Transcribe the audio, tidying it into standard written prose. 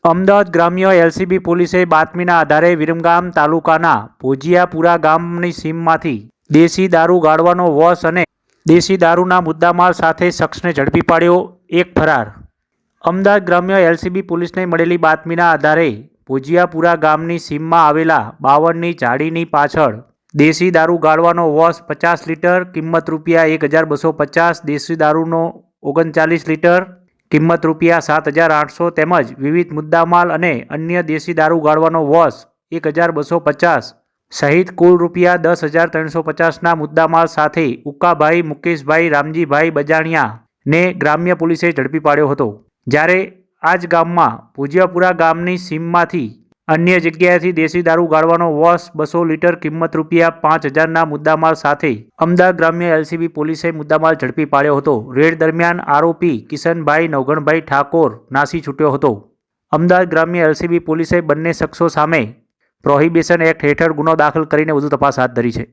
અમદાવાદ ગ્રામ્ય એલસીબી પોલીસે બાતમીના આધારે વિરમગામ તાલુકાના ભોજિયાપુરા ગામની સીમમાંથી દેશી દારૂ ગાળવાનો વોશ અને દેશી દારૂના મુદ્દામાલ સાથે શખ્સને ઝડપી પાડ્યો. એક ફરાર. અમદાવાદ ગ્રામ્ય એલસીબી પોલીસને મળેલી બાતમીના આધારે ભોજિયાપુરા ગામની સીમમાં આવેલા બાવળની ઝાડીની પાછળ દેશી દારૂ ગાળવાનો વોશ 50 લીટર કિંમત ₹1,250, દેશી દારૂનો 39 લીટર કિંમત ₹7,800 તેમજ વિવિધ મુદ્દામાલ અને અન્ય દેશી દારૂ ગાળવાનો વોશ 1,250 સહિત કુલ ₹10,350ના મુદ્દામાલ સાથે ઉકાભાઈ મુકેશભાઈ રામજીભાઈ બજાણિયાને ગ્રામ્ય પોલીસે ઝડપી પાડ્યો હતો. જ્યારે આ જ ગામમાં ભોજિયાપુરા ગામની સીમમાંથી અન્ય જગ્યાએથી દેશી દારૂ ગાળવાનો વોશ 200 લીટર કિંમત ₹5,000ના મુદ્દામાલ સાથે અમદાવાદ ગ્રામ્ય એલસીબી પોલીસે મુદ્દામાલ ઝડપી પાડ્યો હતો. રેડ દરમિયાન આરોપી કિશનભાઈ નવઘણભાઈ ઠાકોર નાસી છૂટ્યો હતો. અમદાવાદ ગ્રામ્ય એલસીબી પોલીસે બંને શખ્સો સામે પ્રોહિબિશન એક્ટ હેઠળ ગુનો દાખલ કરીને વધુ તપાસ હાથ ધરી છે.